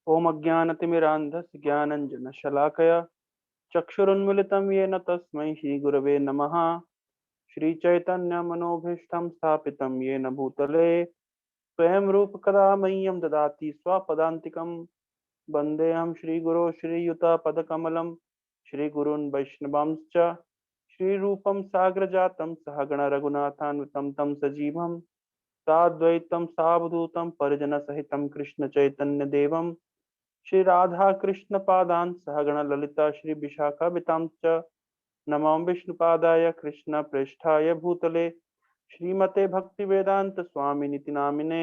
ओम अज्ञानतिमिरान्धस्य ज्ञानञ्जनशलाकया चक्षुरुन्मिलितं येन तस्मै श्रीगुरवे नमः। श्रीचैतन्यमनोभीष्टं स्थापितं येन भूतले स्वयं रूपकदा मह्यं ददाति स्वपदान्तिकं। वन्देऽहं श्रीगुरो श्रीयुतापदकमलं श्रीगुरून् वैष्णवांश्च श्रीरूपं साग्रजातं सहगण रघुनाथान्वितं तं सजीवं साद्वैतं सावधूतं परिजनसहितं कृष्णचैतन्यदेवं श्री राधा कृष्ण पादान सहगण ललिता श्री विशाखावितां च नमो विष्णुपादाय कृष्ण प्रेष्ठाय भूतले श्रीमते भक्ति वेदांत स्वामिनिति नामिने।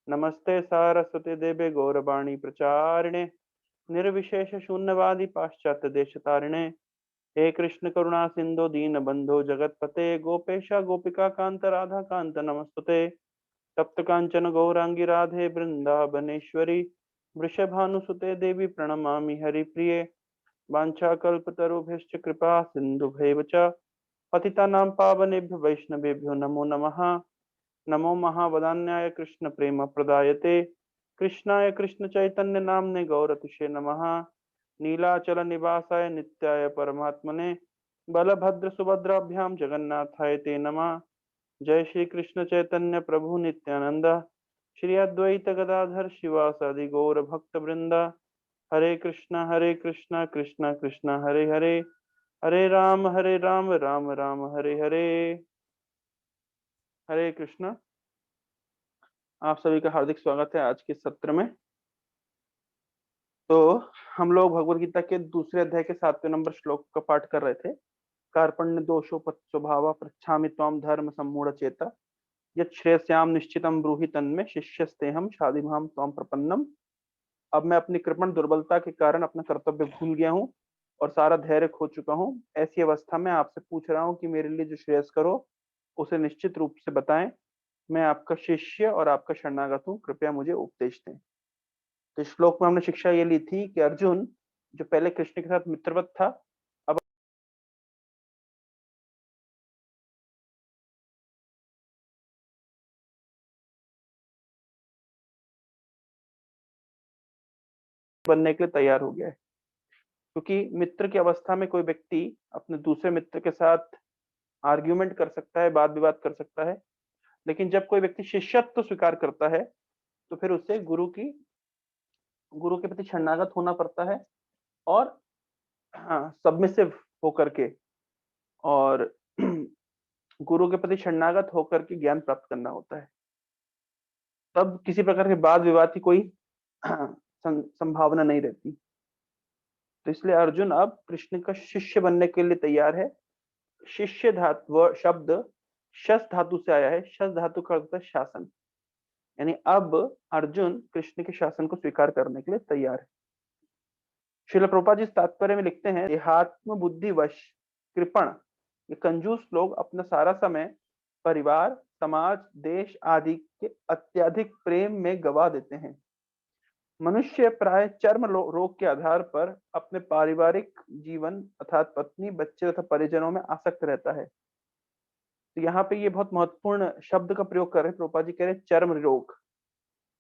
नमस्ते सारस्वती देवे गौरवाणी प्रचारिणे निर्विशेष शून्यवादी पाश्चात्य देश तारिणे। हे कृष्ण करुणा सिंधु दीन बंधो जगतपते गोपेश गोपिका कांत राधा कांत नमस्तुते। तप्त कांचन गौरांगी राधे वृंदावनेश्वरी वृषभानुसुते देवी प्रणमामि हरिप्रिये। वाञ्छाकल्पतरुभ्यश्च कृपा सिन्धुभैव च पतितानां पावनेभ्यो वैष्णवेभ्यो नमो नमः। नमो महावदान्याय कृष्ण प्रेम प्रदायते कृष्णाय कृष्ण चैतन्य नामने गौरतिषे नमः। नीलाचल निवासाय नित्याय परमात्मने बलभद्र सुभद्राभ्याम जगन्नाथाय ते नमः। जय श्री कृष्ण चैतन्य प्रभु नित्यानंद श्री अद्वैत गदाधर शिवासादि गौर भक्त वृंदा। हरे कृष्णा कृष्णा कृष्णा हरे हरे हरे राम राम राम हरे हरे। हरे कृष्णा। आप सभी का हार्दिक स्वागत है आज के सत्र में। तो हम लोग भगवद गीता के दूसरे अध्याय के 7वें नंबर श्लोक का पाठ कर रहे थे। कार्पण्य दोषोपत स्वभाव पृच्छामि त्वाम धर्म सम्मूढ़ चेता यत् श्रेयस्याम निश्चितम ब्रूहि तन्मे शिष्यस्तेहम शाधिमाम त्वाम प्रपन्नम। अब मैं अपनी कृपण दुर्बलता के कारण अपना कर्तव्य भूल गया हूँ और सारा धैर्य खो चुका हूँ। ऐसी अवस्था में आपसे पूछ रहा हूँ कि मेरे लिए जो श्रेयस्कर हो उसे निश्चित रूप से बताएं। मैं आपका शिष्य और आपका शरणागत हूँ, कृपया मुझे उपदेश दें। तो इस श्लोक में हमने शिक्षा ये ली थी कि अर्जुन जो पहले कृष्ण के साथ मित्रवत था, अब बनने के लिए तैयार हो गया है। क्योंकि मित्र की अवस्था में कोई व्यक्ति अपने दूसरे मित्र के साथ आर्ग्यूमेंट कर सकता है, वाद विवाद कर सकता है, लेकिन जब कोई व्यक्ति शिष्यत्व स्वीकार करता है तो फिर उसे गुरु के प्रति शरणागत होना पड़ता है और सबमिसिव होकर के और गुरु के प्रति शरणागत होकर के ज्ञान प्राप्त करना होता है। तब किसी प्रकार के वाद विवाद की कोई संभावना नहीं रहती। तो इसलिए अर्जुन अब कृष्ण का शिष्य बनने के लिए तैयार है। शिष्य धातु शब्द शस धातु से आया है। शस धातु का अर्थ है शासन, यानी अब अर्जुन कृष्ण के शासन को स्वीकार करने के लिए तैयार है। श्रील प्रभुपाद जी तात्पर्य में लिखते हैं, देहात्म बुद्धिवश कृपण ये कंजूस लोग अपना सारा समय परिवार समाज देश आदि के अत्यधिक प्रेम में गवा देते हैं। मनुष्य प्राय चर्म रोग के आधार पर अपने पारिवारिक जीवन अर्थात पत्नी बच्चे तथा परिजनों में आसक्त रहता है। तो यहाँ पे ये बहुत महत्वपूर्ण शब्द का प्रयोग कर रहे हैं। प्रभुपाद जी कह रहे हैं चर्म रोग।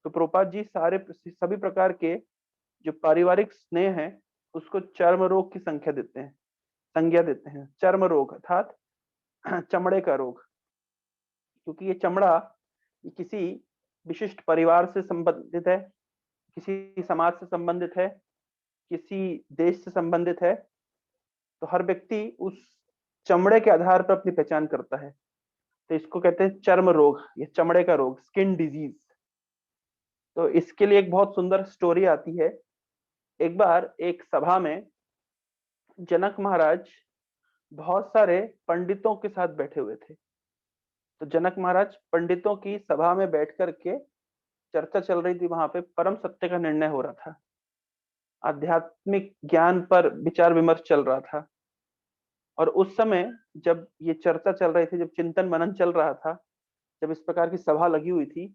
तो प्रभुपाद जी सभी प्रकार के जो पारिवारिक स्नेह है उसको चर्म रोग की संज्ञा देते हैं। चर्म रोग अर्थात चमड़े का रोग, क्योंकि ये चमड़ा ये किसी विशिष्ट परिवार से संबंधित है, किसी समाज से संबंधित है, किसी देश से संबंधित है। तो हर व्यक्ति उस चमड़े के आधार पर अपनी पहचान करता है। तो इसको कहते हैं चर्म रोग, ये चमड़े का रोग, स्किन डिजीज। तो इसके लिए एक बहुत सुंदर स्टोरी आती है। एक बार एक सभा में जनक महाराज बहुत सारे पंडितों के साथ बैठे हुए थे। तो जनक महाराज पंडितों की सभा में बैठ करके चर्चा चल रही थी। वहां पे परम सत्य का निर्णय हो रहा था, आध्यात्मिक ज्ञान पर विचार विमर्श चल रहा था। और उस समय जब ये चर्चा चल रही थी, जब चिंतन मनन चल रहा था, जब इस प्रकार की सभा लगी हुई थी,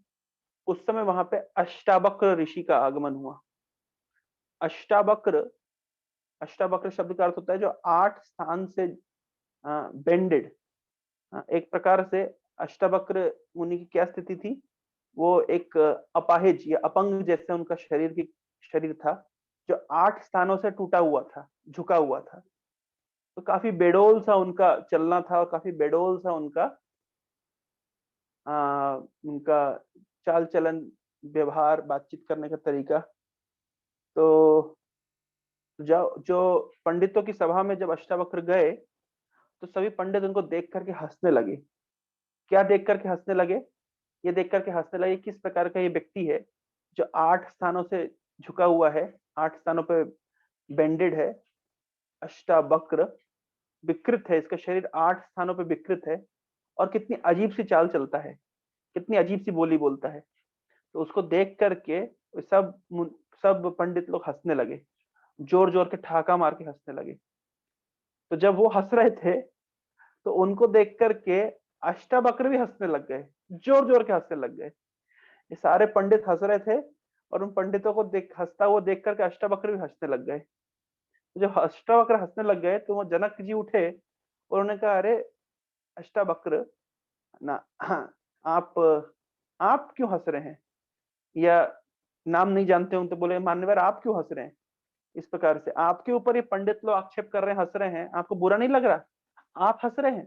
उस समय वहां पे अष्टावक्र ऋषि का आगमन हुआ। अष्टावक्र अष्टावक्र शब्द का अर्थ होता है जो 8 स्थान से बेंडेड। एक प्रकार से अष्टावक्र मुनि की क्या स्थिति थी, वो एक अपाहिज या अपंग जैसे उनका शरीर की शरीर था जो 8 स्थानों से टूटा हुआ था, झुका हुआ था। तो काफी बेडौल सा उनका चलना था और काफी बेडौल सा अ, उनका चाल-चलन, व्यवहार, बातचीत करने का तरीका। तो जो जो पंडितों की सभा में जब अष्टावक्र गए, तो सभी पंडित उनको देख कर के हँसने लगे। क्या देख कर के हँसने लगे? ये देख कर के हँसने लगे किस प्रकार का ये व्यक्ति है, जो 8 स्थानों से झुका हुआ है, 8 स्थानों पे बेंडेड है, अष्टावक्र, विकृत है, इसका शरीर 8 स्थानों पे विकृत है और कितनी अजीब-सी चाल चलता है, कितनी अजीब-सी बोली बोलता है। तो उसको देख कर के सब पंडित लोग हँसने लगे, जोर-जोर के ठहाका मार के हँसने लगे। तो जब वो हँस रहे थे, तो उनको देख कर के अष्टावक्र भी हँसने लग गए, जोर-जोर के हँसने लग गए। ये सारे पंडित हँस रहे थे और उन पंडितों को हँसता हुआ देख कर के अष्टावक्र भी हँसने लग गए। तो जब अष्टावक्र हँसने लग गए, तो वो जनक जी उठे और उन्होंने कहा, "अरे! अष्टावक्र, ना हाँ, आप क्यों हँस रहे हैं?" या नाम नहीं जानते हो तो बोले, "मान्यवर आप क्यों हँस रहे हैं?" इस प्रकार से, "आपके ऊपर ये पंडित लोग आक्षेप कर रहे हैं, हँस रहे हैं, आपको बुरा नहीं लग रहा? आप हँस रहे हैं?"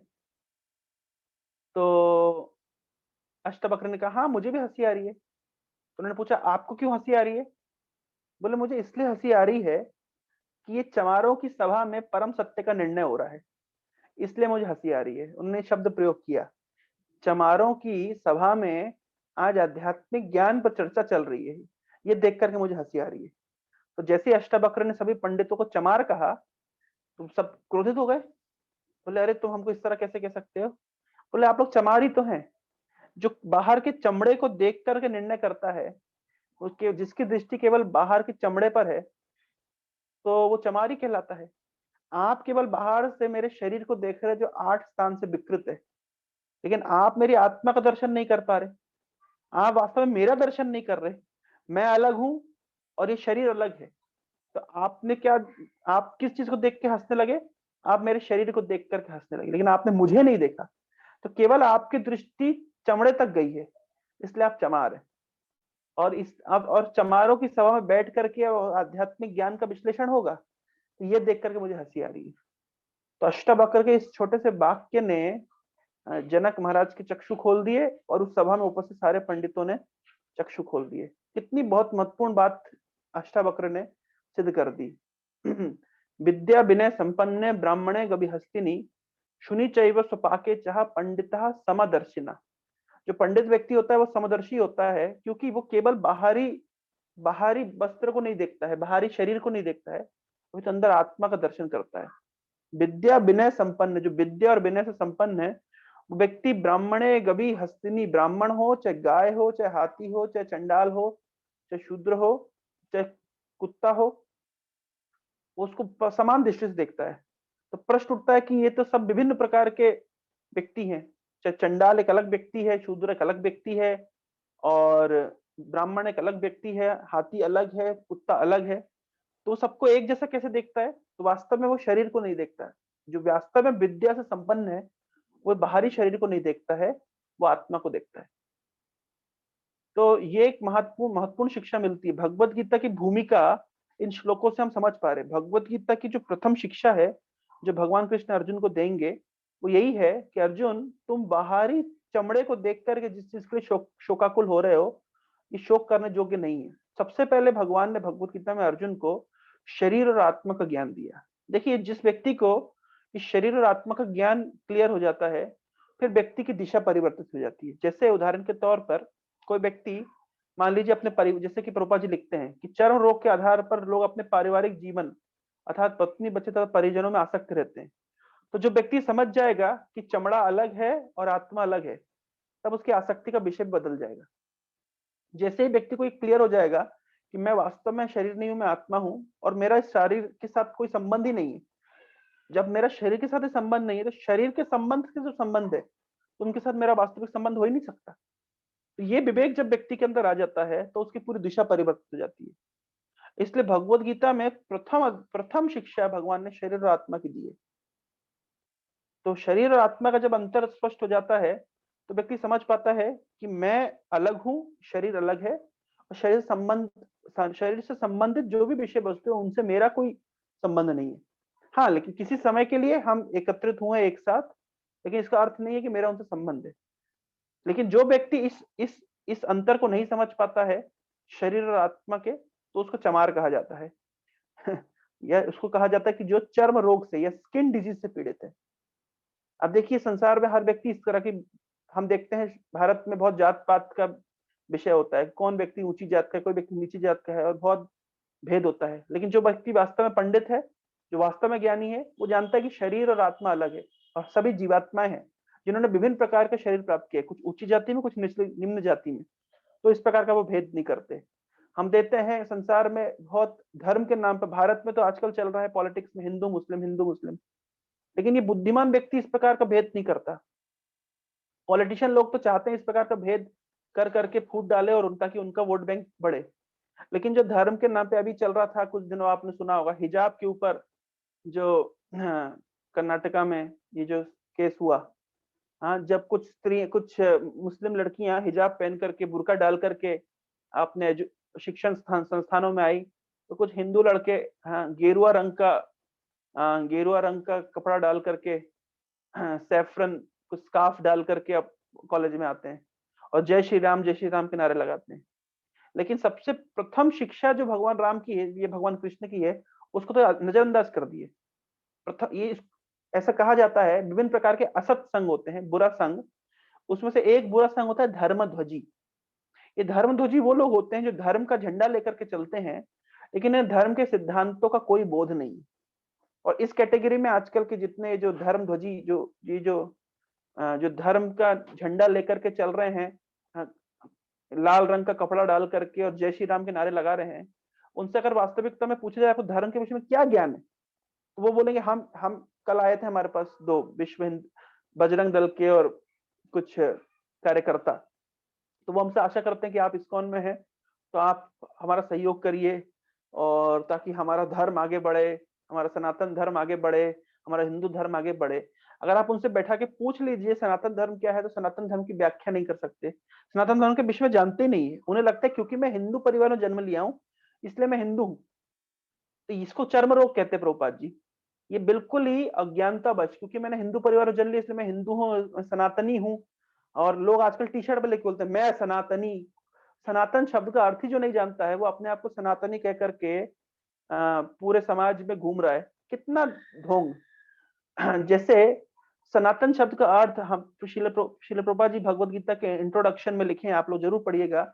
तो अष्टवक्र ने कहा, "हाँ, मुझे भी हँसी आ रही है।" तो उन्होंने पूछा, "आपको क्यों हँसी आ रही है?" बोले, "मुझे इसलिए हँसी आ रही है कि ये चमारों की सभा में परम सत्य का निर्णय हो रहा है, इसलिए मुझे हँसी आ रही है।" उन्होंने शब्द प्रयोग किया, चमारों की सभा में आज आध्यात्मिक ज्ञान पर चर्चा चल रही है, ये देख कर के मुझे हँसी आ रही है। तो जैसे ही अष्टावक्र ने सभी पंडितों को चमार कहा, तो सब क्रोधित हो गए। बोले, "अरे! तुम हमको इस तरह कैसे कह सकते हो?" बोले, "आप लोग चमार ही तो हैं। जो बाहर के चमड़े को देख कर के निर्णय करता है, उसके जिसकी दृष्टि केवल बाहर के चमड़े पर है, तो वो चमार ही कहलाता है। आप केवल बाहर से मेरे शरीर को देख रहे हैं जो 8 स्थान से विकृत है, लेकिन आप मेरी आत्मा का दर्शन नहीं कर पा रहे। आप वास्तव में मेरा दर्शन नहीं कर रहे। मैं अलग हूँ और ये शरीर अलग है। तो आप किस चीज़ को देख के हँसने लगे? आप मेरे शरीर को देख कर के हँसने लगे, लेकिन आपने मुझे नहीं देखा। तो केवल आपकी दृष्टि चमड़े तक गई है, इसलिए आप चमार हैं। और इस अब और चमारों की सभा में बैठ कर के आध्यात्मिक ज्ञान का विश्लेषण होगा, तो ये देख कर के मुझे हँसी आ रही है। तो अष्टावक्र के इस छोटे से वाक्य ने जनक महाराज के चक्षु खोल दिए और उस सभा में उपस्थित सारे पंडितों ने चक्षु खोल दिए। कितनी बहुत महत्वपूर्ण बात अष्टावक्र ने सिद्ध कर दी। विद्या विनय संपन्ने ब्राह्मणे गविहस्तिनि शुनि चैव स्वपाके चह पंडितः समदर्शिना। जो पंडित व्यक्ति होता है वो समदर्शी होता है, क्योंकि वो केवल बाहरी बाहरी वस्त्र को नहीं देखता है, बाहरी शरीर को नहीं देखता है, वो तो अंदर आत्मा का दर्शन करता है। विद्या विनय संपन्न, जो विद्या और विनय से संपन्न है, वो व्यक्ति ब्राह्मणे गवी हस्तिनी, ब्राह्मण हो चाहे गाय हो चाहे हाथी हो चाहे चंडाल हो चाहे शूद्र हो चाहे कुत्ता हो, वो उसको समान दृष्टि से देखता है। तो प्रश्न उठता है कि ये तो सब विभिन्न प्रकार के व्यक्ति हैं, चाहे चंडाल एक अलग व्यक्ति है, शूद्र एक अलग व्यक्ति है और ब्राह्मण एक अलग व्यक्ति है, हाथी अलग है, कुत्ता अलग है, तो सबको एक जैसा कैसे देखता है? तो वास्तव में वो शरीर को नहीं देखता है। जो वास्तव में विद्या से संपन्न है, वो बाहरी शरीर को नहीं देखता है, वो आत्मा को देखता है। तो ये एक महत्वपूर्ण महत्वपूर्ण शिक्षा मिलती है। भगवत गीता की भूमिका इन श्लोकों से हम समझ पा रहे हैं। भगवत गीता की जो प्रथम शिक्षा है, जो भगवान कृष्ण अर्जुन को देंगे, वो यही है कि अर्जुन, तुम बाहरी चमड़े को देख कर के जिस चीज के लिए शोकाकुल हो रहे हो, ये शोक करने योग्य नहीं है। सबसे पहले भगवान ने भगवत गीता में अर्जुन को शरीर और आत्मा का ज्ञान दिया। देखिए, जिस व्यक्ति को इस शरीर और आत्मा का ज्ञान क्लियर हो जाता है, फिर व्यक्ति की दिशा परिवर्तित हो जाती है। जैसे उदाहरण के तौर पर कोई व्यक्ति, मान लीजिए अपने परिवार, जैसे कि प्रभुपाद जी लिखते हैं कि चर्म रोग के आधार पर लोग अपने पारिवारिक जीवन अर्थात पत्नी बच्चे तथा परिजनों में आसक्त रहते हैं। तो जो व्यक्ति समझ जाएगा कि चमड़ा अलग है और आत्मा अलग है, तब उसकी आसक्ति का विषय बदल जाएगा। जैसे ही व्यक्ति को ये क्लियर हो जाएगा कि मैं वास्तव में शरीर नहीं हूं, मैं आत्मा हूं और मेरा इस शरीर के साथ कोई संबंध ही नहीं है। जब मेरा शरीर के साथ ही संबंध नहीं है, तो शरीर के संबंध से जो संबंध है, तो उनके साथ मेरा वास्तविक संबंध हो ही नहीं सकता। तो ये विवेक जब व्यक्ति के अंदर आ जाता है, तो उसकी पूरी दिशा परिवर्तित हो जाती है। इसलिए भगवत गीता में प्रथम प्रथम शिक्षा भगवान ने शरीर और आत्मा की दी है। तो शरीर और आत्मा का जब अंतर स्पष्ट हो जाता है, तो व्यक्ति समझ पाता है कि मैं अलग हूँ, शरीर अलग है और शरीर से संबंधित जो भी विषय वस्तु है उनसे मेरा कोई संबंध नहीं है। हाँ, लेकिन किसी समय के लिए हम एकत्रित हुए एक साथ, लेकिन इसका अर्थ नहीं है कि मेरा उनसे संबंध है। लेकिन जो व्यक्ति इस अंतर को नहीं समझ पाता है शरीर और आत्मा के, तो उसको चमार कहा जाता है। या उसको कहा जाता है कि जो चर्म रोग से या स्किन डिजीज से पीड़ित है। अब देखिए संसार में हर व्यक्ति इस तरह की, हम देखते हैं भारत में बहुत जात पात का विषय होता है, कौन व्यक्ति ऊंची जात का है, कोई व्यक्ति नीची जात का है, और बहुत भेद होता है। लेकिन जो व्यक्ति वास्तव में पंडित है, जो वास्तव में ज्ञानी है, वो जानता है कि शरीर और आत्मा अलग है, और सभी जीवात्माएं हैं जिन्होंने विभिन्न प्रकार के शरीर प्राप्त किए, कुछ ऊंची जाति में, कुछ निम्न जाति में। तो इस प्रकार का वो भेद नहीं करते। हम देते हैं संसार में बहुत धर्म के नाम पर, भारत में तो आजकल चल रहा है पॉलिटिक्स में हिंदू मुस्लिम हिंदू मुस्लिम, लेकिन ये बुद्धिमान व्यक्ति इस प्रकार का भेद नहीं करता। पॉलिटिशियन लोग तो चाहते हैं इस प्रकार का भेद कर करके फूट डाले और ताकि उनका वोट बैंक बढ़े। लेकिन जो धर्म के नाम पे अभी चल रहा था कुछ दिनों, आपने सुना होगा हिजाब के ऊपर जो, हाँ, कर्नाटका में ये जो केस हुआ। हाँ, जब कुछ मुस्लिम लड़कियां हिजाब पहन करके बुर्का डाल करके अपने शिक्षण संस्थानों में आई, तो कुछ हिंदू लड़के, हाँ, गेरुआ रंग का कपड़ा डाल करके, हाँ, सैफरन कुछ स्कार्फ डाल करके अब कॉलेज में आते हैं और जय श्री राम के नारे लगाते हैं। लेकिन सबसे प्रथम शिक्षा जो भगवान राम की है, ये भगवान कृष्ण की है, उसको तो नजरअंदाज कर दिए। प्रथम ये ऐसा कहा जाता है विभिन्न प्रकार के असत संघ होते हैं, बुरा संघ, उसमें से एक बुरा संघ होता है धर्मध्वजी। ये धर्मध्वजी वो लोग होते हैं जो धर्म का झंडा लेकर के चलते हैं, लेकिन इन्हें धर्म के सिद्धांतों का कोई बोध नहीं। और इस कैटेगरी में आजकल के जितने जो धर्मध्वजी जो धर्म का झंडा लेकर के चल रहे हैं, लाल रंग का कपड़ा डाल करके और जय श्री राम के नारे लगा रहे हैं, उनसे अगर वास्तविकता में पूछा जाए आपको धर्म के विषय में क्या ज्ञान है, तो वो बोलेंगे हम कल आए थे, हमारे पास 2 विश्व हिंद बजरंग दल के और कुछ कार्यकर्ता, तो वो हमसे आशा करते हैं कि आप इस्कॉन में हैं तो आप हमारा सहयोग करिए, और ताकि हमारा धर्म आगे बढ़े, हमारा सनातन धर्म आगे बढ़े, हमारा हिंदू धर्म आगे बढ़े। अगर आप उनसे बैठा के पूछ लीजिए सनातन धर्म क्या है, तो सनातन धर्म की व्याख्या नहीं कर सकते, सनातन धर्म के विषय में जानते ही नहीं है। उन्हें लगता है क्योंकि मैं हिंदू परिवार में जन्म लिया हूँ इसलिए मैं हिंदू हूँ। तो इसको चर्म रोग कहते हैं प्रभुपाद जी। ये बिल्कुल ही अज्ञानता बच, क्योंकि मैंने हिंदू परिवार में जन्म लिया इसलिए मैं हिंदू हूँ, सनातनी हूँ। और लोग आजकल टी शर्ट पे लिख बोलते हैं मैं सनातनी। सनातन शब्द का अर्थ ही जो नहीं जानता है वो अपने आप को सनातनी कह करके पूरे समाज में घूम रहा है। कितना ढोंग। जैसे सनातन शब्द का अर्थ हम श्रील प्रभुपाद जी भगवत गीता के इंट्रोडक्शन में लिखे हैं, आप लोग जरूर पढ़िएगा।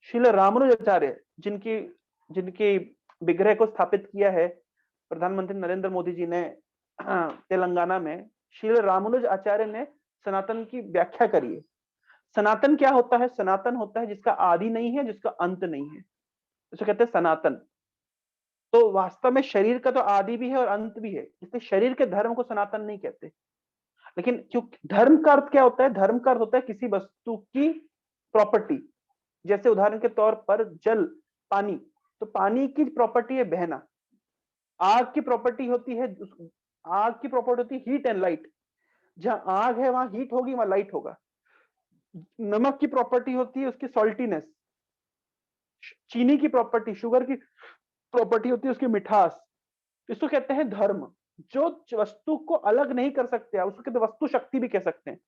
श्रील रामानुजाचार्य जिनकी जिनकी विग्रह को स्थापित किया है प्रधानमंत्री नरेंद्र मोदी जी ने तेलंगाना में, श्रील रामानुज आचार्य ने सनातन की व्याख्या करी है। सनातन क्या होता है? सनातन होता है जिसका आदि नहीं है, जिसका अंत नहीं है, इसे कहते हैं सनातन। तो वास्तव में शरीर का तो आदि भी है और अंत भी है, इसलिए शरीर के धर्म को सनातन नहीं कहते। लेकिन क्योंकि धर्म का अर्थ क्या होता है? धर्म का अर्थ होता है किसी वस्तु की प्रॉपर्टी। जैसे उदाहरण के तौर पर जल, पानी, तो पानी की प्रॉपर्टी है बहना। आग की प्रॉपर्टी होती है, आग की प्रॉपर्टी होती है हीट एंड लाइट। जहां आग है वहां हीट होगी, वहां लाइट होगा। नमक की प्रॉपर्टी होती है उसकी सॉल्टीनेस। चीनी की प्रॉपर्टी, शुगर की प्रॉपर्टी होती है उसकी मिठास। इसको कहते हैं धर्म। जो वस्तु को अलग नहीं कर सकते आप उसको कहते हैं वस्तु शक्ति भी कह सकते हैं।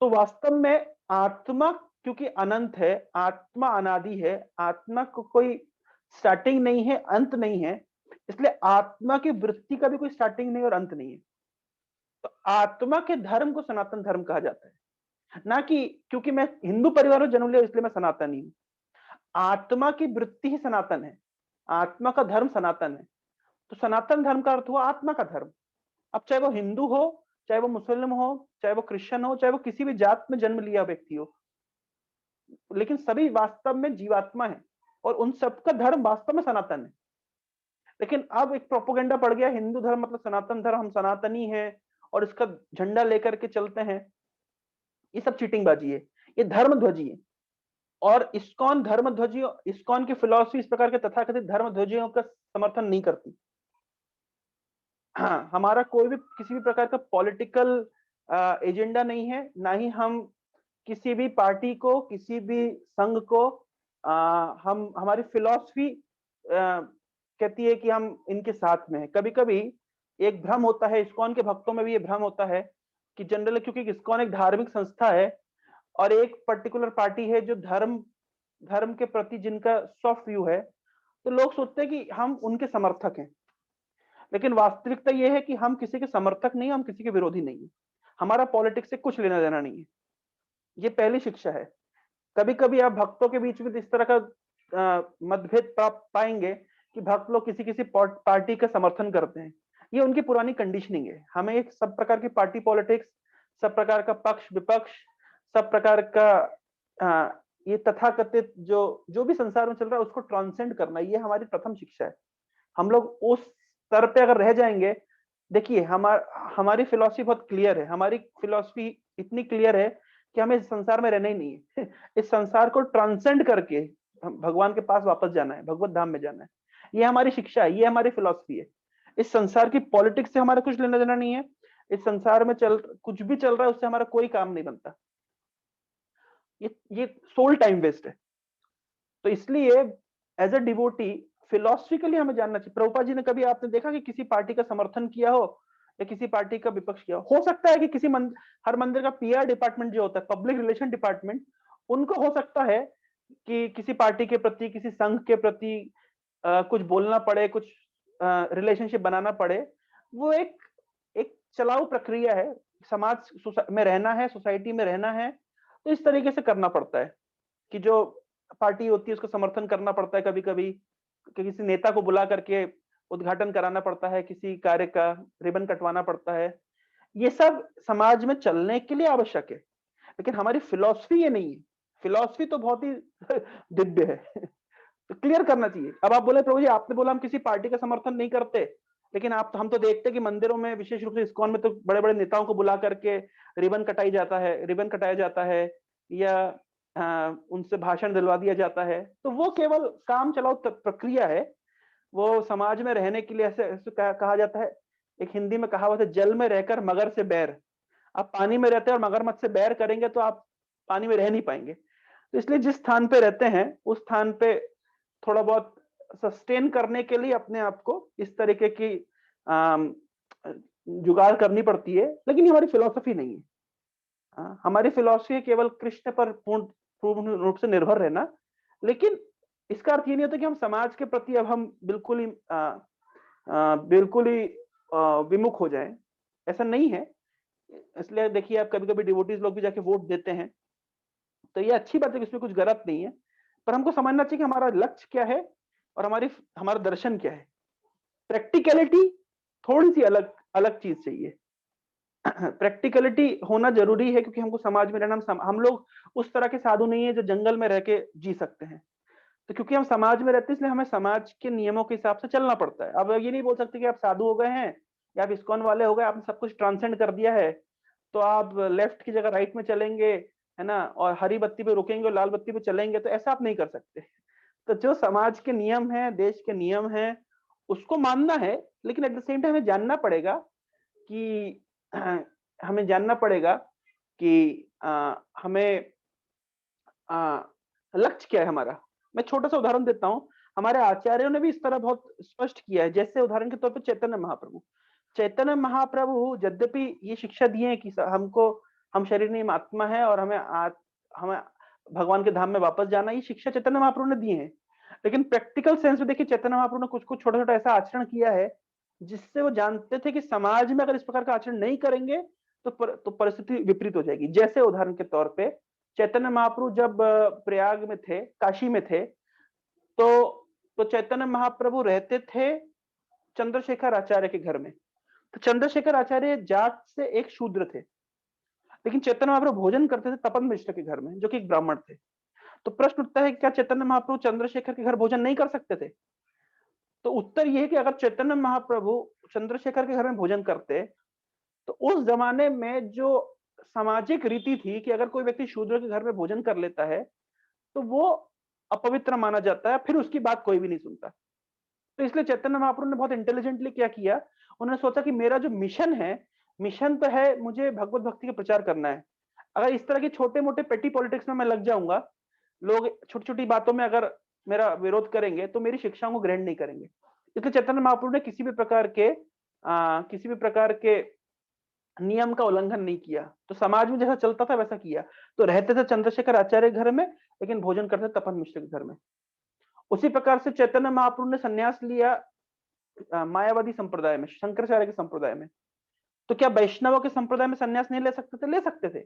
तो वास्तव में आत्मा क्योंकि अनंत है, आत्मा अनादि है, आत्मा को कोई स्टार्टिंग नहीं है, अंत नहीं है, इसलिए आत्मा की वृत्ति का भी कोई स्टार्टिंग नहीं और अंत नहीं है। तो आत्मा के धर्म को सनातन धर्म कहा जाता है, ना कि क्योंकि मैं हिंदू परिवार में जन्म लिया इसलिए मैं सनातनी हूं। आत्मा की वृत्ति ही सनातन है, आत्मा का धर्म सनातन है। तो सनातन धर्म का अर्थ हुआ आत्मा का धर्म। अब चाहे वो हिंदू हो, चाहे वो मुस्लिम हो, चाहे वो क्रिश्चियन हो, चाहे वो किसी भी जात में जन्म लिया व्यक्ति हो, लेकिन सभी वास्तव में जीवात्मा है और उन सबका धर्म वास्तव में सनातन है। लेकिन अब एक प्रोपोगंडा पड़ गया हिंदू धर्म मतलब सनातन धर्म, हम सनातनी हैं और इसका झंडा लेकर के चलते हैं। ये सब चीटिंगबाजी है, ये धर्मध्वजी है। और इस्कॉन धर्मध्वजियों, इस्कॉन की फिलॉसफी इस प्रकार के तथाकथित धर्मध्वजियों का समर्थन नहीं करती। हाँ, हमारा कोई भी किसी भी प्रकार का पॉलिटिकल एजेंडा नहीं है, ना ही हम किसी भी पार्टी को, किसी भी संघ को हम हमारी फिलॉसफी कहती है कि हम इनके साथ में हैं। कभी-कभी एक भ्रम होता है, इस्कॉन के भक्तों में भी ये भ्रम होता है कि जनरली, क्योंकि इस्कॉन एक धार्मिक संस्था है और एक पर्टिकुलर पार्टी है जो धर्म धर्म के प्रति जिनका सॉफ्ट व्यू है, तो लोग सोचते हैं कि हम उनके समर्थक हैं। लेकिन वास्तविकता ये है कि हम किसी के समर्थक नहीं हैं, हम किसी के विरोधी नहीं हैं। हमारा पॉलिटिक्स से कुछ लेना-देना नहीं है। ये पहली शिक्षा है। कभी-कभी आप भक्तों के बीच में इस तरह का मतभेद पाएंगे कि भक्त लोग किसी-किसी पार्टी का समर्थन करते हैं। ये उनकी पुरानी कंडीशनिंग है। हमें एक सब प्रकार की पार्टी पॉलिटिक्स, सब प्रकार का पक्ष-विपक्ष, सब प्रकार का ये तथाकथित जो जो भी संसार में चल रहा है उसको ट्रांसेंड करना, ये हमारी प्रथम शिक्षा है। हम लोग उस स्तर पे अगर रह जाएंगे, देखिए हमारी फिलॉसफी बहुत क्लियर है। हमारी फिलॉसफी इतनी क्लियर है कि हमें इस संसार में रहना ही नहीं है। इस संसार को ट्रांसेंड करके भगवान के पास वापस जाना है, भगवत धाम में जाना है। ये हमारी शिक्षा है, ये हमारी फिलॉसफी है। इस संसार की पॉलिटिक्स से हमारा कुछ लेना देना नहीं है। इस संसार में कुछ भी चल रहा है उससे हमारा कोई काम नहीं बनता। ये सोल टाइम वेस्ट है। तो इसलिए एज अ डिवोटी फिलोसफिकली हमें जानना चाहिए। प्रभुपाद जी ने कभी आपने देखा कि किसी पार्टी का समर्थन किया हो या किसी पार्टी का विपक्ष किया हो सकता है कि हर मंदिर का पीआर डिपार्टमेंट जो होता है, पब्लिक रिलेशन डिपार्टमेंट, उनको हो सकता है कि किसी पार्टी के प्रति, किसी संघ के प्रति कुछ बोलना पड़े, कुछ रिलेशनशिप बनाना पड़े। वो एक एक चलाऊ प्रक्रिया है। समाज में रहना है, सोसाइटी में रहना है, तो इस तरीके से करना पड़ता है कि जो पार्टी होती है उसको समर्थन करना पड़ता है। कभी-कभी किसी नेता को बुला करके उद्घाटन कराना पड़ता है, किसी कार्य का रिबन कटवाना पड़ता है। ये सब समाज में चलने के लिए आवश्यक है, लेकिन हमारी फिलॉसफी ये नहीं है। फिलॉसफी तो बहुत ही दिव्य है। तो क्लियर करना चाहिए। अब आप बोले प्रभु जी, आपने बोला हम किसी पार्टी का समर्थन नहीं करते, लेकिन हम तो देखते हैं कि मंदिरों में, विशेष रूप से इस्कॉन में, तो बड़े-बड़े नेताओं को बुला करके रिबन कटाया जाता है या उनसे भाषण दिलवा दिया जाता है। तो वो केवल काम चलाओ प्रक्रिया है। वो समाज में रहने के लिए ऐसे ऐसे कहा जाता है, एक हिंदी में कहावत है, जल में रहकर मगर से बैर। आप पानी में रहते हैं और मगरमच्छ से बैर करेंगे तो आप पानी में रह नहीं पाएंगे। तो इसलिए जिस स्थान पे रहते हैं उस स्थान पे थोड़ा बहुत सस्टेन करने के लिए अपने आप को इस तरीके की अम, जुगाड़ करनी पड़ती है। लेकिन ये हमारी फिलॉसफी नहीं है। हमारी फिलॉसफी है केवल कृष्ण पर पूर्ण रूप से निर्भर रहना। लेकिन इसका अर्थ ये नहीं होता कि हम समाज के प्रति अब हम बिल्कुल ही विमुख हो जाएं। ऐसा नहीं है। इसलिए देखिए, आप कभी-कभी डिवोटीज लोग भी जाके वोट देते हैं, तो ये अच्छी बात है कि इसमें कुछ गलत नहीं है। पर हमको समझना चाहिए कि हमारा लक्ष्य क्या है और हमारा दर्शन क्या है। प्रैक्टिकलिटी थोड़ी सी अलग अलग चीज चाहिए। प्रैक्टिकलिटी होना जरूरी है क्योंकि हमको समाज में रहना, हम लोग उस तरह के साधु नहीं है जो जंगल में रह के जी सकते हैं। तो क्योंकि हम समाज में रहते हैं इसलिए हमें समाज के नियमों के हिसाब से चलना पड़ता है। अब ये नहीं बोल सकते कि आप साधु हो गए हैं या आप इस्कॉन वाले हो गए, आपने सब कुछ ट्रांसेंड कर दिया है तो आप लेफ्ट की जगह राइट में चलेंगे, है ना, और हरी बत्ती पे रुकेंगे और लाल बत्ती पे चलेंगे। तो ऐसा आप नहीं कर सकते। तो जो समाज के नियम है, देश के नियम है, उसको मानना है। लेकिन एट द सेम टाइम हमें जानना पड़ेगा कि हमें जानना पड़ेगा कि हमें लक्ष्य क्या है हमारा। मैं छोटा सा उदाहरण देता हूँ। हमारे आचार्यों ने भी इस तरह बहुत स्पष्ट किया है। जैसे उदाहरण के तौर पर चैतन्य महाप्रभु यद्यपि ये शिक्षा दिए हैं कि हमको, हम शरीर नहीं आत्मा है और हमें भगवान के धाम में वापस जाना, ये शिक्षा चैतन्य महाप्रभु ने दी है। लेकिन प्रैक्टिकल सेंस में देखिए, चैतन्य महाप्रभु ने कुछ कुछ छोटा छोटा ऐसा आचरण किया है जिससे वो जानते थे कि समाज में अगर इस प्रकार का आचरण नहीं करेंगे तो परिस्थिति विपरीत हो जाएगी। जैसे उदाहरण के तौर पे चैतन्य महाप्रभु जब प्रयाग में थे, काशी में थे, तो चैतन्य महाप्रभु रहते थे चंद्रशेखर आचार्य के घर में। तो चंद्रशेखर आचार्य जात से एक शूद्र थे, लेकिन चैतन्य महाप्रभु भोजन करते थे तपन मिश्र के घर में, जो कि एक ब्राह्मण थे। तो प्रश्न उठता है कि क्या चैतन्य महाप्रभु चंद्रशेखर के घर भोजन नहीं कर सकते थे? तो उत्तर यह है कि अगर चैतन्य महाप्रभु चंद्रशेखर के घर में भोजन करते, तो उस जमाने में जो सामाजिक रीति थी कि अगर कोई व्यक्ति शूद्र के घर में भोजन कर लेता है तो वो अपवित्र माना जाता है, फिर उसकी बात कोई भी नहीं सुनता। तो इसलिए चैतन्य महाप्रभु ने बहुत इंटेलिजेंटली क्या किया, उन्होंने सोचा कि मेरा जो मिशन तो है, मुझे भगवत भक्ति का प्रचार करना है। अगर इस तरह के छोटे मोटे पेटी पॉलिटिक्स में मैं लग जाऊंगा, लोग छोटी-छोटी बातों में अगर मेरा विरोध करेंगे, तो मेरी शिक्षाओं को ग्रहण नहीं करेंगे। इसलिए चैतन्य महाप्रभु ने किसी भी प्रकार के नियम का उल्लंघन नहीं किया। तो समाज में जैसा चलता था वैसा किया। तो रहते थे चंद्रशेखर आचार्य के घर में, लेकिन भोजन करते थे तपन मिश्र के घर में। उसी प्रकार से चैतन्य महाप्रभु ने संन्यास लिया मायावादी संप्रदाय में, शंकराचार्य के संप्रदाय में। तो क्या वैष्णवों के संप्रदाय में संन्यास नहीं ले सकते थे? ले सकते थे।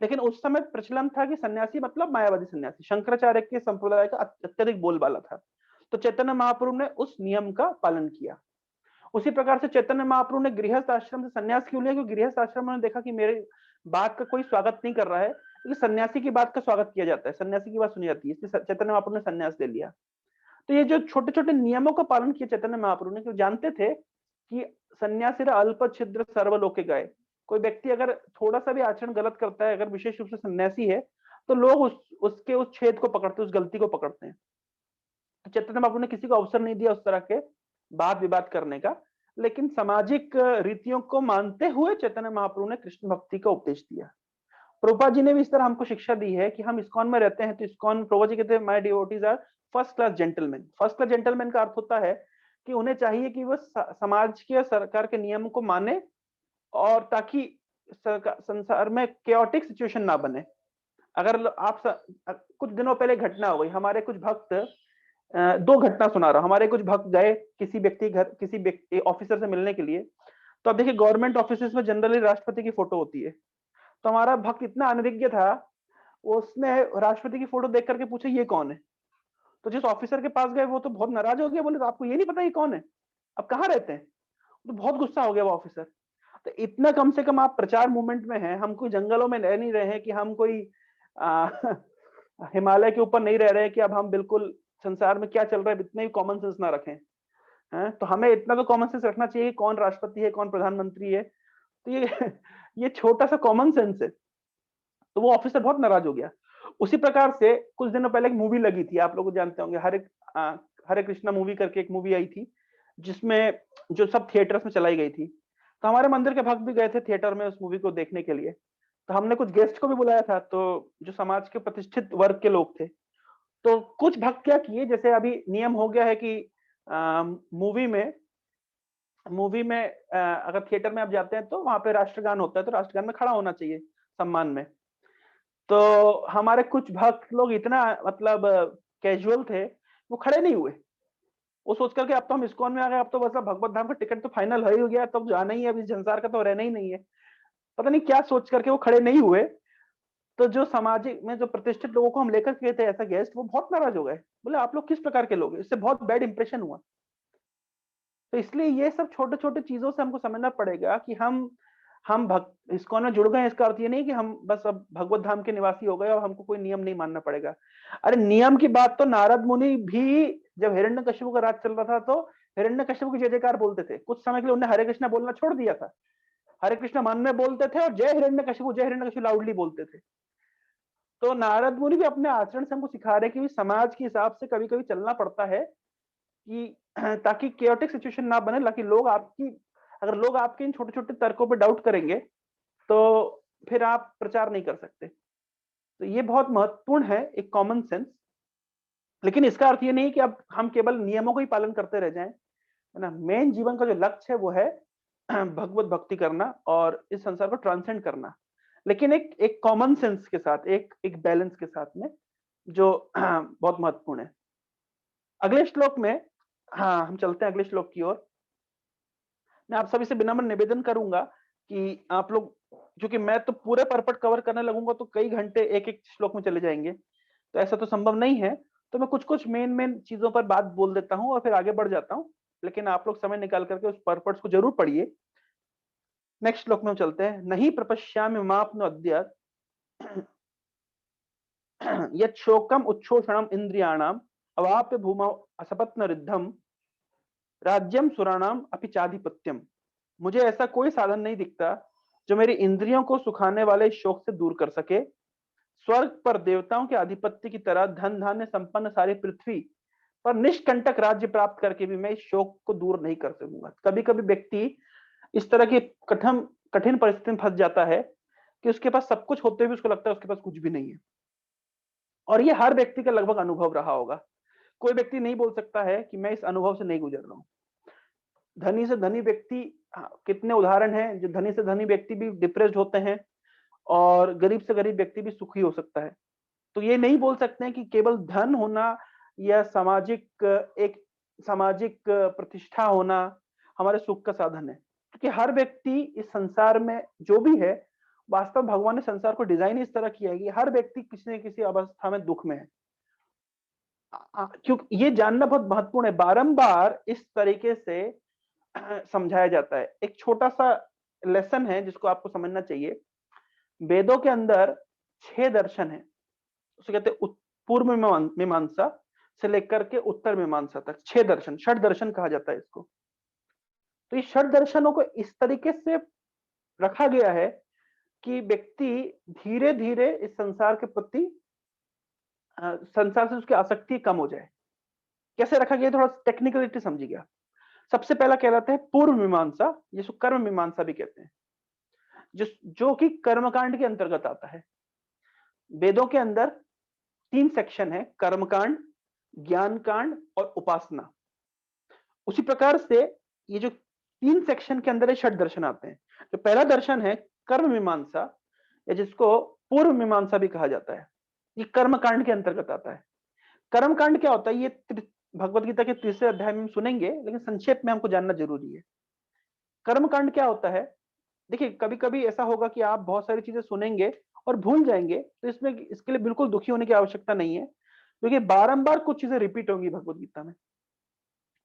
लेकिन उस समय प्रचलन था कि सन्यासी मतलब मायावादी सन्यासी। शंकराचार्य के संप्रदाय का अत्यधिक बोलबाला था। तो चैतन्य महाप्रभु ने उस नियम का पालन किया। उसी प्रकार से चैतन्य महाप्रभु ने गृहस्थ आश्रम से सन्यास क्यों लिया? क्योंकि गृहस्थ आश्रम में देखा कि मेरे बात का कोई स्वागत नहीं कर रहा है, क्योंकि सन्यासी की बात का स्वागत किया जाता है, सन्यासी की बात सुनी जाती है। इसलिए चैतन्य महाप्रभु ने सन्यास ले लिया। तो ये जो छोटे छोटे नियमों का पालन किया चैतन्य महाप्रभु ने, क्योंकि जानते थे कि सन्यासी अल्प छिद्र सर्वलोके गए। कोई व्यक्ति अगर थोड़ा सा भी आचरण गलत करता है, अगर विशेष रूप से सन्यासी है, तो लोग उसके उस छेद को पकड़ते, उस गलती को पकड़ते हैं। तो चैतन्य महाप्रभु ने किसी को अवसर नहीं दिया उस तरह के वाद विवाद करने का, लेकिन सामाजिक रीतियों को मानते हुए चैतन्य महाप्रभु ने कृष्ण भक्ति का उपदेश दिया। प्रभुपाद जी ने भी इस तरह हमको शिक्षा दी है कि हम इस्कॉन में रहते हैं, तो इस्कॉन, प्रभुपाद जी कहते हैं my devotees are first class gentleman. First class gentleman का अर्थ होता है कि उन्हें चाहिए कि वह समाज के, सरकार के नियम को माने, और ताकि संसार में केओटिक सिचुएशन ना बने। अगर आप कुछ दिनों पहले घटना हो गई, हमारे कुछ भक्त, दो घटना सुना रहा हूं। हमारे कुछ भक्त गए किसी व्यक्ति घर, किसी व्यक्ति ऑफिसर से मिलने के लिए। तो अब देखिए, गवर्नमेंट ऑफिस में जनरली राष्ट्रपति की फोटो होती है। तो हमारा भक्त इतना अनभिज्ञ था, उसने राष्ट्रपति की फोटो देख करके पूछा ये कौन है? तो जिस ऑफिसर के पास गए वो तो बहुत नाराज हो गया, बोले तो आपको ये नहीं पता ये कौन है? अब कहाँ रहते हैं? तो बहुत गुस्सा हो गया वो ऑफिसर। तो इतना कम से कम आप प्रचार मूवमेंट में हैं, हम कोई जंगलों में रह नहीं रहे हैं कि हम कोई हिमालय के ऊपर नहीं रह रहे हैं कि अब हम बिल्कुल संसार में क्या चल रहा है इतने भी कॉमन सेंस ना रखें। हैं? तो हमें इतना तो कॉमन सेंस रखना चाहिए कि कौन राष्ट्रपति है, कौन प्रधानमंत्री है। तो ये छोटा सा कॉमन सेंस है। तो वो ऑफिसर बहुत नाराज हो गया। उसी प्रकार से कुछ दिनों पहले एक मूवी लगी थी, आप लोग जानते होंगे, हरे कृष्णा मूवी करके एक मूवी आई थी, जिसमें जो सब थिएटर्स में चलाई गई थी। तो हमारे मंदिर के भक्त भी गए थे थिएटर में उस मूवी को देखने के लिए। तो हमने कुछ गेस्ट को भी बुलाया था, तो जो समाज के प्रतिष्ठित वर्ग के लोग थे। तो कुछ भक्त क्या किए, जैसे अभी नियम हो गया है कि मूवी में अगर थिएटर में आप जाते हैं तो वहां पे राष्ट्रगान होता है, तो राष्ट्रगान में खड़ा होना चाहिए सम्मान में। तो हमारे कुछ भक्त लोग इतना मतलब कैजुअल थे, वो खड़े नहीं हुए। वो सोच करके अब तो हम इस्कॉन में आ गए, अब तो बस भगवत धाम का टिकट तो फाइनल हो गया, तब जाना ही है, अभी संसार का तो रहना ही नहीं है। पता नहीं क्या सोच करके वो खड़े नहीं हुए। तो जो सामाजिक में जो प्रतिष्ठित लोगों को हम लेकर गए थे ऐसा गेस्ट, वो बहुत नाराज हो गए, बोले आप लोग किस प्रकार के लोग हैं? इससे बहुत बैड इंप्रेशन हुआ। तो इसलिए ये सब छोटे छोटे चीजों से हमको समझना पड़ेगा कि हम भक्त इस्कॉन में जुड़ गए, इसका अर्थ ये नहीं कि हम बस अब भगवत धाम के निवासी हो गए और हमको कोई नियम नहीं मानना पड़ेगा। अरे नियम की बात तो नारद मुनि भी, जब हिरण्यकशिपु का राज चल रहा था, तो हिरण्यकशिपु की जय जयकार बोलते थे। कुछ समय के लिए उन्हें हरे कृष्णा बोलना छोड़ दिया था। हरे कृष्णा मन में बोलते थे और जय हिरण्यकशिपु लाउडली बोलते थे। तो नारद मुनि भी अपने आचरण से हमको सिखा रहे हैं कि समाज के हिसाब से कभी कभी चलना पड़ता है, कि ताकि केओटिक सिचुएशन ना बने। ताकि अगर लोग आपके इन छोटे छोटे तर्कों पे डाउट करेंगे, तो फिर आप प्रचार नहीं कर सकते। तो ये बहुत महत्वपूर्ण है, एक कॉमन सेंस। लेकिन इसका अर्थ ये नहीं कि अब हम केवल नियमों का ही पालन करते रह जाएं, है ना। मेन जीवन का जो लक्ष्य है वो है भगवत भक्ति करना और इस संसार को ट्रांसेंड करना, लेकिन एक कॉमन सेंस के साथ, एक बैलेंस के साथ में, जो बहुत महत्वपूर्ण है। अगले श्लोक में, हाँ, हम चलते हैं अगले श्लोक की ओर। मैं आप सभी से विनम्र निवेदन करूंगा कि आप लोग, क्योंकि मैं तो पूरे पर्पट कवर करने लगूंगा तो कई घंटे एक एक श्लोक में चले जाएंगे, तो ऐसा तो संभव नहीं है। तो मैं कुछ कुछ मेन मेन चीजों पर बात बोल देता हूं और फिर आगे बढ़ जाता हूं। लेकिन आप लोग समय निकाल करके उस पर्पट्स को जरूर पढ़िए। नेक्स्ट श्लोक में हम चलते हैं। नहीं प्रपश्यामि ममाप्नो अद्य यत् शोकम उच्छोषणम इंद्रियाणाम अवाप्य भूमौ असपत्न रिद्धम राज्यम सुराणाम अपि चाधिपत्यम। मुझे ऐसा कोई साधन नहीं दिखता जो मेरी इंद्रियों को सुखाने वाले शोक से दूर कर सके। स्वर्ग पर देवताओं के आधिपत्य की तरह धन धान्य संपन्न सारी पृथ्वी पर निष्कंटक राज्य प्राप्त करके भी मैं इस शोक को दूर नहीं कर सकूंगा। कभी कभी व्यक्ति इस तरह की कठिन परिस्थिति में फंस जाता है कि उसके पास सब कुछ होते हुए उसको लगता है उसके पास कुछ भी नहीं है। और ये हर व्यक्ति का लगभग अनुभव रहा होगा। कोई व्यक्ति नहीं बोल सकता है कि मैं इस अनुभव से नहीं गुजर रहा हूँ। धनी से धनी व्यक्ति, कितने उदाहरण हैं जो धनी से धनी व्यक्ति भी डिप्रेस्ड होते हैं और गरीब से गरीब व्यक्ति भी सुखी हो सकता है। तो ये नहीं बोल सकते हैं कि केवल धन होना या एक सामाजिक प्रतिष्ठा होना हमारे सुख का साधन है। क्योंकि हर व्यक्ति इस संसार में जो भी है, वास्तव में भगवान ने संसार को डिजाइन इस तरह किया है कि हर व्यक्ति किसी न किसी अवस्था में दुख में है। क्योंकि ये जानना बहुत महत्वपूर्ण है, बारंबार इस तरीके से समझाया जाता है। एक छोटा सा लेसन है जिसको आपको समझना चाहिए। वेदों के अंदर 6 दर्शन है, उसे कहते हैं पूर्व मीमांसा से लेकर के उत्तर मीमांसा तक 6 दर्शन, षट दर्शन कहा जाता है इसको। तो ये षट दर्शनों को इस तरीके से रखा गया है कि व्यक्ति धीरे धीरे इस संसार के प्रति संसार से उसकी आसक्ति कम हो जाए। कैसे रखा गया, थोड़ा टेक्निकलिटी समझिएगा। सबसे पहला कहलाता है पूर्व मीमांसा, जिसको कर्म मीमांसा भी कहते हैं, जो कि कर्मकांड के अंतर्गत आता है। वेदों के अंदर 3 सेक्शन है, कर्मकांड, ज्ञान कांड और उपासना। उसी प्रकार से ये जो 3 सेक्शन के अंदर षट दर्शन आते हैं। जो पहला दर्शन है कर्म मीमांसा, या जिसको पूर्व मीमांसा भी कहा जाता है, ये कर्म कांड के अंतर्गत आता है। कर्म कांड क्या होता है, ये भगवत गीता के 3रे अध्याय में सुनेंगे, लेकिन संक्षेप में हमको जानना जरूरी है। कर्म कांड क्या होता है? देखिए, कभी कभी ऐसा होगा कि आप बहुत सारी चीजें सुनेंगे और भूल जाएंगे, तो इसके लिए बिल्कुल दुखी होने की आवश्यकता नहीं है, क्योंकि बारंबार कुछ चीजें रिपीट होंगी भगवत गीता में।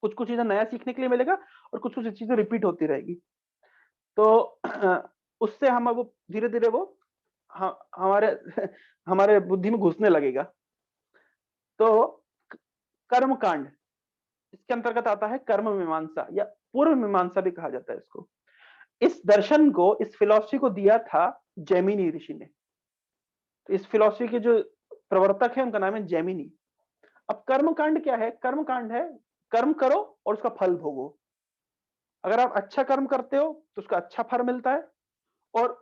कुछ कुछ चीजें नया सीखने के लिए मिलेगा और कुछ कुछ चीजें रिपीट होती रहेगी। तो उससे हम अब धीरे धीरे वो हमारे हमारे बुद्धि में घुसने लगेगा। तो कर्म कांड इसके अंतर्गत आता है, कर्म मीमांसा या पूर्व मीमांसा भी कहा जाता है इसको। इस दर्शन को, इस फिलॉसफी को दिया था जैमिनी ऋषि ने। तो इस फिलॉसफी के जो प्रवर्तक है उनका नाम है जैमिनी। अब कर्म कांड क्या है? कर्म कांड है कर्म करो और उसका फल भोगो। अगर आप अच्छा कर्म करते हो तो उसका अच्छा फल मिलता है, और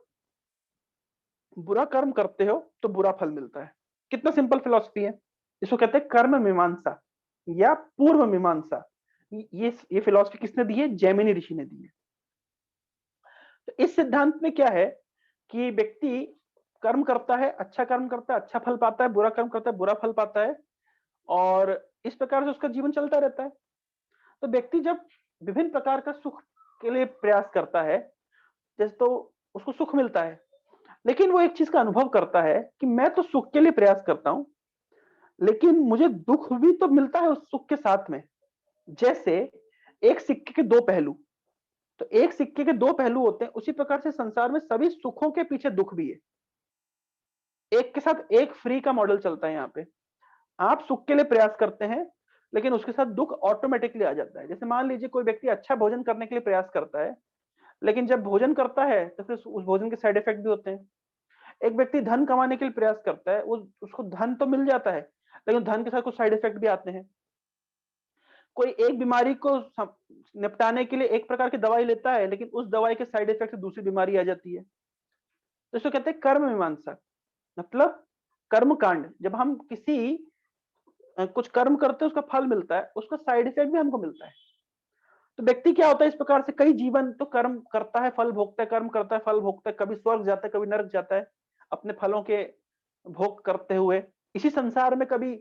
बुरा कर्म करते हो तो बुरा फल मिलता है। कितना सिंपल फिलॉसफी है। इसको कहते हैं कर्म मीमांसा या पूर्व मीमांसा। ये फिलॉसफी किसने दी है? जैमिनी ऋषि ने दी है। तो इस सिद्धांत में क्या है कि व्यक्ति कर्म करता है, अच्छा कर्म करता है, अच्छा फल पाता है, बुरा कर्म करता है, बुरा फल पाता है, और इस प्रकार से उसका जीवन चलता रहता है। तो व्यक्ति जब विभिन्न प्रकार का सुख के लिए प्रयास करता है, जैसे तो उसको सुख मिलता है, लेकिन वो एक चीज का अनुभव करता है कि मैं तो सुख के लिए प्रयास करता हूं, लेकिन मुझे दुख भी तो मिलता है उस सुख के साथ में। जैसे एक सिक्के के 2 पहलू, तो एक सिक्के के 2 पहलू होते हैं, उसी प्रकार से संसार में सभी सुखों के पीछे दुख भी है। एक के साथ एक फ्री का मॉडल चलता है यहाँ पे। आप सुख के लिए प्रयास करते हैं, लेकिन उसके साथ दुख ऑटोमेटिकली आ जाता है। जैसे मान लीजिए कोई व्यक्ति अच्छा भोजन करने के लिए प्रयास करता है, लेकिन जब भोजन करता है तो फिर उस भोजन के साइड इफेक्ट भी होते हैं। एक व्यक्ति धन कमाने के लिए प्रयास करता है, उसको धन तो मिल जाता है, लेकिन धन के साथ कुछ साइड इफेक्ट भी आते हैं। कोई एक बीमारी को निपटाने के लिए एक प्रकार की दवाई लेता है, लेकिन उस दवाई के साइड इफेक्ट से दूसरी बीमारी आ जाती है। तो इसको कहते हैं कर्म मीमांसा, मतलब कर्म कांड। जब हम कुछ कर्म करते हैं, उसका फल मिलता है, उसका साइड इफेक्ट भी हमको मिलता है। तो व्यक्ति क्या होता है, इस प्रकार से कई जीवन तो कर्म करता है, फल भोगता है, कर्म करता है, फल भोगता है, कभी स्वर्ग जाता है, कभी नरक जाता है, अपने फलों के भोग करते हुए। इसी संसार में कभी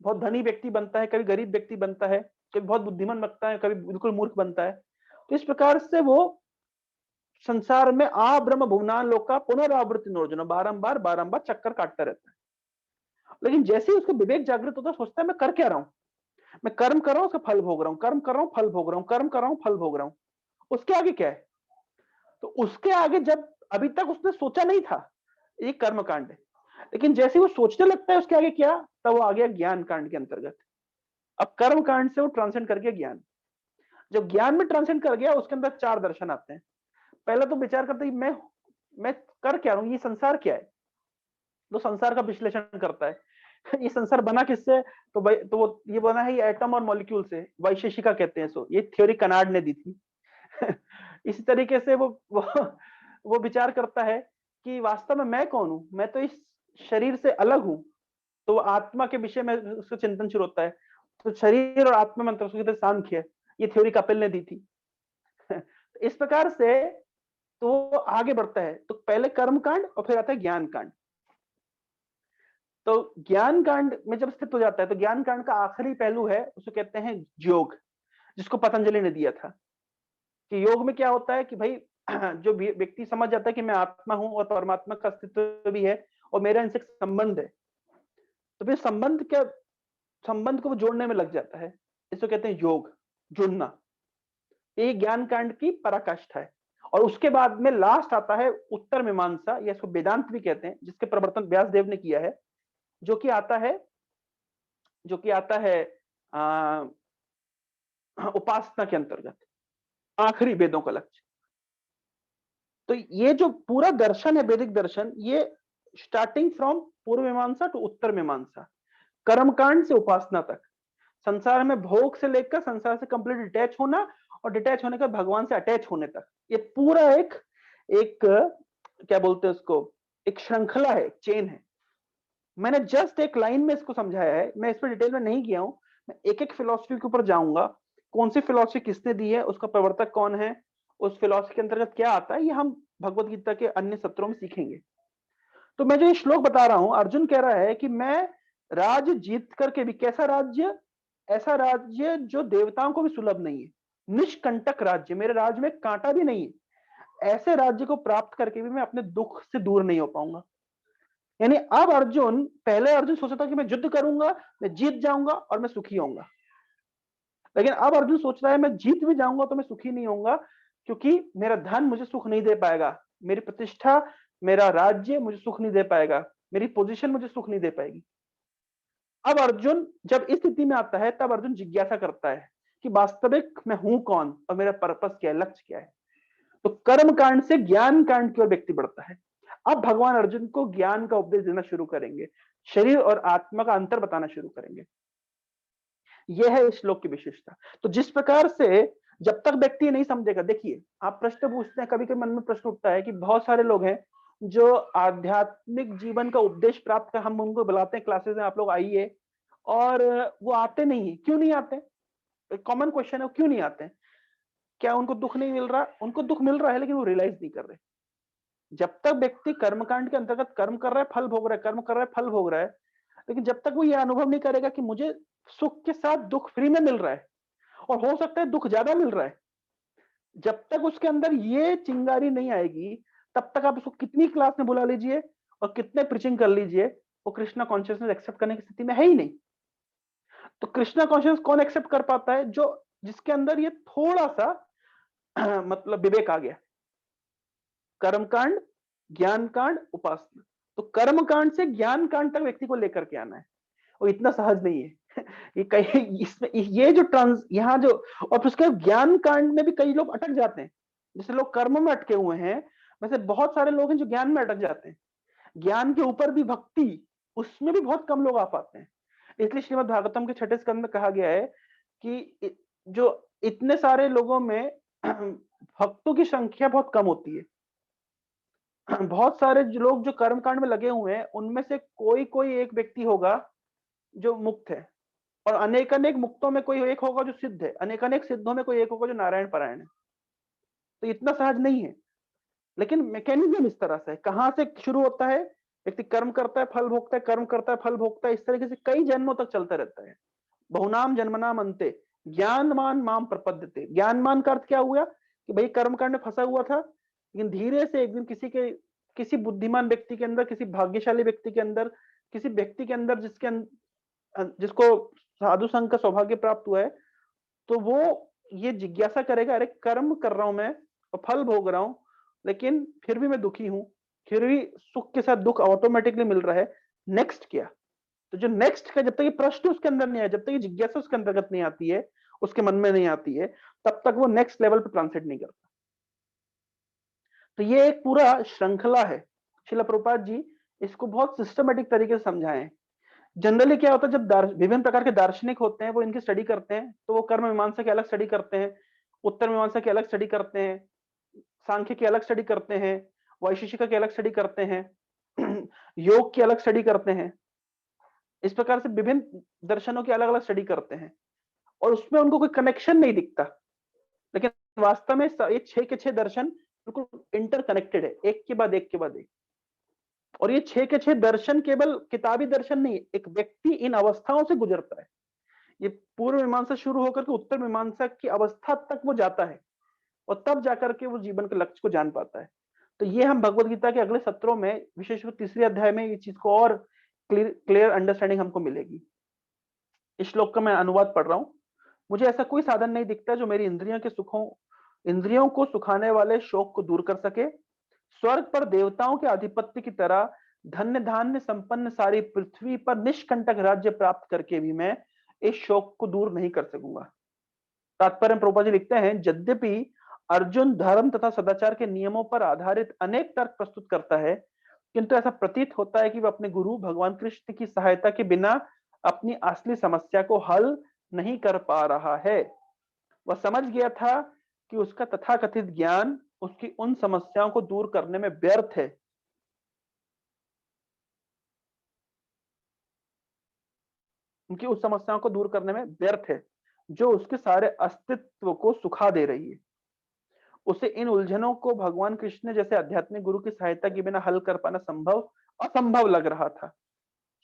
बहुत धनी व्यक्ति बनता है, कभी गरीब व्यक्ति बनता है, कभी बहुत बुद्धिमान बनता है, कभी बिल्कुल मूर्ख बनता है। तो इस प्रकार से वो संसार में आ ब्रह्म भुवनान लोक का पुनरावृत्ति नोर्जुन, बारंबार बारंबार चक्कर काटता रहता है। लेकिन जैसे ही उसका विवेक जागृत होता है, सोचता है मैं कर क्या रहा हूं, मैं कर्म कर रहा हूं, उसका फल भोग रहा हूं, कर्म कर रहा हूं, फल भोग रहा हूं, कर्म कर रहा हूं, फल भोग रहा हूं। उसके आगे क्या है? तो उसके आगे, जब अभी तक उसने सोचा नहीं था, ये कर्म कांड है, लेकिन जैसे वो सोचने लगता है उसके आगे क्या, तब वो आ गया ज्ञान कांड के अंतर्गत। अब कर्म कांड से वो ट्रांसेंड कर गया ज्ञान। जब ज्ञान में ट्रांसेंड कर गया, उसके अंदर 4 दर्शन आते हैं। पहले तो विचार करते हैं मैं कर क्या रहा हूं, ये संसार क्या है। तो संसार का विश्लेषण करता है। ये संसार बना किससे? तो भाई, तो वो ये बना है, ये एटम और मॉलिक्यूल से, वैशेषिका कहते हैं इसको। ये थ्योरी कनाड ने दी थी। इसी तरीके से वो विचार करता है कि वास्तव में मैं कौन हूं, मैं तो इस शरीर से अलग हूं, तो वो आत्मा के विषय में उसका चिंतन शुरू होता है। तो शरीर और आत्मा में अंतर, उसको कहते हैं सांख्य। ये थ्योरी कपिल ने दी थी। इस प्रकार से तो वो आगे बढ़ता है। तो पहले कर्म कांड और फिर आता है ज्ञान कांड। तो ज्ञान कांड में जब स्थित हो जाता है तो ज्ञान कांड का आखिरी पहलू है, उसको कहते हैं योग, जिसको पतंजलि ने दिया था। कि योग में क्या होता है कि भाई जो व्यक्ति समझ जाता है कि मैं आत्मा हूं और परमात्मा का अस्तित्व भी है और मेरा इनसे संबंध है, तो फिर संबंध को वो जोड़ने में लग जाता है। इसको कहते हैं योग, जुड़ना। ये ज्ञान कांड की पराकाष्ठा है। और उसके बाद में लास्ट आता है उत्तर मीमांसा, या इसको वेदांत भी कहते हैं, जिसके प्रवर्तन व्यास देव ने किया है, जो कि आता है आ, उपासना के अंतर्गत, आखिरी वेदों का लक्ष्य। तो ये जो पूरा दर्शन है, वैदिक दर्शन, ये स्टार्टिंग फ्रॉम पूर्व मीमांसा टू उत्तर मीमांसा, कर्मकांड से उपासना तक, संसार में भोग से लेकर संसार से कंप्लीट डिटैच होना, और डिटैच होने का भगवान से अटैच होने तक, ये पूरा एक एक क्या बोलते हैं उसको, एक श्रृंखला है, चेन है। मैंने जस्ट एक लाइन में इसको समझाया है, मैं इस पर डिटेल में नहीं गया हूं। मैं एक एक फिलॉसफी के ऊपर जाऊंगा, कौन सी फिलॉसफी किसने दी है, उसका प्रवर्तक कौन है, उस फिलॉसफी के अंतर्गत क्या आता है, ये हम भगवत गीता के अन्य सत्रों में सीखेंगे। तो मैं जो ये श्लोक बता रहा हूं, अर्जुन कह रहा है कि मैं राज्य जीत करके भी, कैसा राज्य, ऐसा राज्य जो देवताओं को भी सुलभ नहीं है, निष्कंटक राज्य, मेरे राज्य में कांटा भी नहीं है, ऐसे राज्य को प्राप्त करके भी मैं अपने दुख से दूर नहीं हो पाऊंगा। यानी अब अर्जुन, पहले अर्जुन सोचता था कि मैं युद्ध करूंगा, मैं जीत जाऊंगा और मैं सुखी होऊंगा, लेकिन अब अर्जुन सोच रहा है मैं जीत भी जाऊंगा तो मैं सुखी नहीं होऊंगा, क्योंकि मेरा धन मुझे सुख नहीं दे पाएगा, मेरी प्रतिष्ठा, मेरा राज्य मुझे सुख नहीं दे पाएगा, मेरी पोजीशन मुझे सुख नहीं दे पाएगी। अब अर्जुन जब इस स्थिति में आता है, तब अर्जुन जिज्ञासा करता है कि वास्तविक मैं हूं कौन और मेरा पर्पस क्या है, लक्ष्य क्या है। तो कर्म कांड से ज्ञान कांड की ओर व्यक्ति बढ़ता है। अब भगवान अर्जुन को ज्ञान का उपदेश देना शुरू करेंगे, शरीर और आत्मा का अंतर बताना शुरू करेंगे। यह है इस श्लोक की विशेषता। तो जिस प्रकार से जब तक व्यक्ति नहीं समझेगा, देखिए आप प्रश्न पूछते हैं, कभी कभी मन में प्रश्न उठता है कि बहुत सारे लोग हैं जो आध्यात्मिक जीवन का उपदेश प्राप्त कर, हम उनको बुलाते हैं क्लासेस में, आप लोग आइए, और वो आते नहीं है। क्यों नहीं आते? कॉमन क्वेश्चन है, क्यों नहीं आते हैं? क्या उनको दुख नहीं मिल रहा? उनको दुख मिल रहा है, लेकिन वो रियलाइज नहीं कर रहे। जब तक व्यक्ति कर्मकांड के अंतर्गत कर्म कर रहा है, फल भोग रहा है, कर्म कर रहा है, फल भोग रहा है, लेकिन जब तक वो ये अनुभव नहीं करेगा कि मुझे सुख के साथ दुख फ्री में मिल रहा है, और हो सकता है दुख ज्यादा मिल रहा है, जब तक उसके अंदर ये चिंगारी नहीं आएगी, तब तक आप उसको कितनी क्लास में बुला लीजिए और कितने प्रीचिंग कर लीजिए, वो कृष्णा कॉन्शियसनेस एक्सेप्ट करने की स्थिति में है ही नहीं। तो कृष्णा कॉन्शियसनेस कौन एक्सेप्ट कर पाता है? जो जिसके अंदर ये थोड़ा सा मतलब विवेक आ गया। कर्मकांड, ज्ञान कांड, उपासना। तो कर्म कांड से ज्ञान कांड तक व्यक्ति को लेकर के आना है, और इतना सहज नहीं है। ये कई इसमें ये जो यहाँ जो, और उसके ज्ञान कांड में भी कई लोग अटक जाते हैं। जैसे लोग कर्म में अटके हुए हैं, वैसे बहुत सारे लोग हैं जो ज्ञान में अटक जाते हैं। ज्ञान के ऊपर भी भक्ति, उसमें भी बहुत कम लोग आ पाते हैं। इसलिए श्रीमद् भागवतम के छठे स्कंद में कहा गया है कि जो इतने सारे लोगों में भक्तों की संख्या बहुत कम होती है। बहुत सारे लोग जो कर्म कांड में लगे हुए हैं, उनमें से कोई कोई एक व्यक्ति होगा जो मुक्त है, और अनेक अनेक मुक्तों में कोई एक होगा जो सिद्ध है, अनेक अनेक सिद्धों में कोई एक होगा जो नारायण पारायण है। तो इतना सहज नहीं है, लेकिन मैकेनिज्म इस तरह से है। कहां से शुरू होता है? व्यक्ति कर्म करता है, फल भोगता है, कर्म करता है, फल भोगता है, इस तरीके से कई जन्मों तक चलता रहता है। बहुनाम जन्मनाम अंते ज्ञानमान माम प्रपद्यते। ज्ञानमान का अर्थ क्या हुआ कि भाई कर्म कांड में फंसा हुआ था, लेकिन धीरे से एक दिन किसी बुद्धिमान व्यक्ति के अंदर, किसी भाग्यशाली व्यक्ति के अंदर, किसी व्यक्ति के अंदर जिसको साधु संघ का सौभाग्य प्राप्त हुआ है, तो वो ये जिज्ञासा करेगा, अरे कर्म कर रहा हूं मैं और फल भोग रहा हूं, लेकिन फिर भी मैं दुखी हूं, फिर भी सुख के साथ दुख ऑटोमेटिकली मिल रहा है, नेक्स्ट क्या? तो जो नेक्स्ट का, जब तक ये प्रश्न उसके अंदर नहीं आया, जब तक ये जिज्ञासा उसके अंतर्गत नहीं आती है, उसके मन में नहीं आती है, तब तक वो नेक्स्ट लेवल पे ट्रांसलेट नहीं करता। तो ये एक पूरा श्रृंखला है। श्रील प्रभुपाद जी इसको बहुत सिस्टमेटिक तरीके से समझाए हैं। जनरली क्या होता है, जब विभिन्न प्रकार के दार्शनिक होते हैं, वो इनकी स्टडी करते हैं, तो वो कर्म मीमांसा की अलग स्टडी करते हैं, उत्तर मीमांसा की अलग स्टडी करते हैं, सांख्य की अलग स्टडी करते हैं, वैशेषिक की अलग स्टडी करते हैं, योग की अलग स्टडी करते हैं। इस प्रकार से विभिन्न दर्शनों की अलग अलग स्टडी करते हैं और उसमें उनको कोई कनेक्शन नहीं दिखता, लेकिन वास्तव में ये 6 के 6 दर्शन बिल्कुल इंटरकनेक्टेड है, एक के बाद एक के बाद एक। और ये 6 के 6 दर्शन केवल किताबी दर्शन नहीं, एक व्यक्ति इन अवस्थाओं से गुजरता है। ये पूर्व मीमांसा शुरू होकर के उत्तर मीमांसा की अवस्था तक वो जाता है और तब जाकर के वो जीवन के लक्ष्य को जान पाता है। तो ये हम भगवत गीता के अगले सत्रों में, विशेषकर तीसरे अध्याय में, ये चीज को और क्लियर अंडरस्टैंडिंग हमको मिलेगी। इस श्लोक का मैं अनुवाद पढ़ रहा हूं। मुझे ऐसा कोई साधन नहीं दिखता जो मेरी इंद्रियों को सुखाने वाले शोक को दूर कर सके। स्वर्ग पर देवताओं के आधिपत्य की तरह धन्य धान्य संपन्न सारी पृथ्वी पर निष्कंटक राज्य प्राप्त करके भी मैं इस शोक को दूर नहीं कर सकूंगा। तात्पर्य में प्रभुपाद जी लिखते हैं, यद्यपि अर्जुन धर्म तथा सदाचार के नियमों पर आधारित अनेक तर्क प्रस्तुत करता है, किंतु ऐसा प्रतीत होता है कि वह अपने गुरु भगवान कृष्ण की सहायता के बिना अपनी असली समस्या को हल नहीं कर पा रहा है। वह समझ गया था कि उसका तथाकथित ज्ञान उसकी उन समस्याओं को दूर करने में व्यर्थ है। उनकी उस समस्याओं को दूर करने में व्यर्थ है जो उसके सारे अस्तित्व को सुखा दे रही है। उसे इन उलझनों को भगवान कृष्ण जैसे आध्यात्मिक गुरु की सहायता के बिना हल कर पाना असंभव लग रहा था।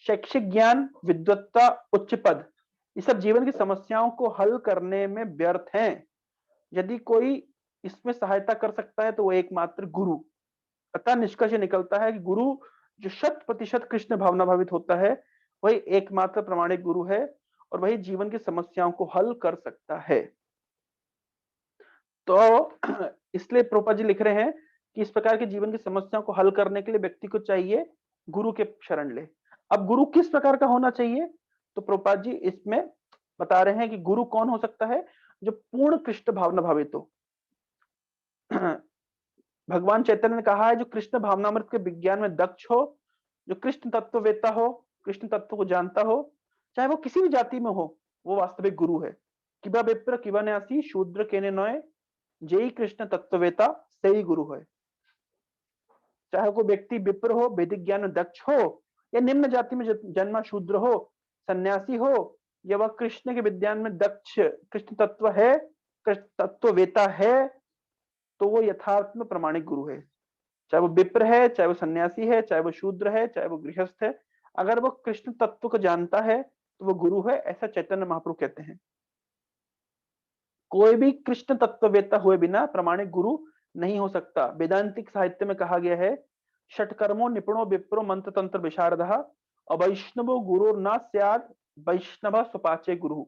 शैक्षिक ज्ञान, विद्वत्ता, उच्च पद, ये सब जीवन की समस्याओं को हल करने में व्यर्थ हैं। यदि कोई इसमें सहायता कर सकता है तो वो एकमात्र गुरु। अतः निष्कर्ष निकलता है कि गुरु जो 100% कृष्ण भावना भावित होता है, वही एकमात्र प्रामाणिक गुरु है और वही जीवन की समस्याओं को हल कर सकता है। तो इसलिए प्रोपा जी लिख रहे हैं कि इस प्रकार के जीवन की समस्याओं को हल करने के लिए व्यक्ति को चाहिए गुरु के शरण ले। अब गुरु किस प्रकार का होना चाहिए, तो प्रोपा जी इसमें बता रहे हैं कि गुरु कौन हो सकता है, जो पूर्ण कृष्ण भावना भावित हो। भगवान चैतन्य ने कहा है, जो कृष्ण भावनामृत के विज्ञान में दक्ष हो, जो कृष्ण तत्ववेता हो, कृष्ण तत्व को जानता हो, चाहे वो किसी भी जाति में हो, वो वास्तविक गुरु है। किबा विप्र किबा न्यासी शूद्र केने नोए, जय कृष्ण तत्ववेता से ही गुरु है। चाहे कोई व्यक्ति विप्र हो, वैदिक ज्ञान में दक्ष हो, या निम्न जाति में जन्मा शूद्र हो, सन्यासी हो, या वह कृष्ण के विज्ञान में दक्ष कृष्ण तत्व है, कृष्ण तत्ववेता है, तो वो यथार्थ में प्रमाणिक गुरु है। चाहे वो विप्र है, चाहे वो सन्यासी है, चाहे वो शूद्र है, चाहे वो गृहस्थ है, अगर वो कृष्ण तत्व को जानता है तो वो गुरु है, ऐसा चैतन्य महाप्रभु कहते हैं। कोई भी कृष्ण तत्ववेता हुए बिना प्रमाणिक गुरु नहीं हो सकता। वेदांतिक साहित्य में कहा गया है, षटकर्मो निपुणो विप्रो मंत्र तंत्र विशारदः अवैष्णवो गुरु न स्याद वैष्णव सुपाचे गुरु।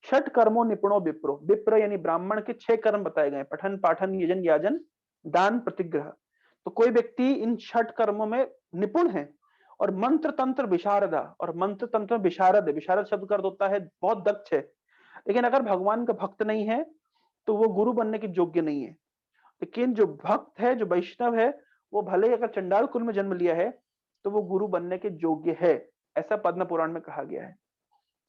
षट कर्मो निपुणो विप्रो, विप्र यानी ब्राह्मण के 6 कर्म बताए गए, पठन पाठन यजन याजन दान प्रतिग्रह। तो कोई व्यक्ति इन 6 कर्मों में निपुण है और मंत्र तंत्र विशारदा, और मंत्र तंत्र विशारद, विशारद शब्द का अर्थ होता है बहुत दक्ष है, लेकिन अगर भगवान का भक्त नहीं है तो वो गुरु बनने के योग्य नहीं है। लेकिन जो भक्त है, जो वैष्णव है, वो भले ही अगर चंडाल कुल में जन्म लिया है तो वो गुरु बनने के योग्य है, ऐसा पद्म पुराण में कहा गया है।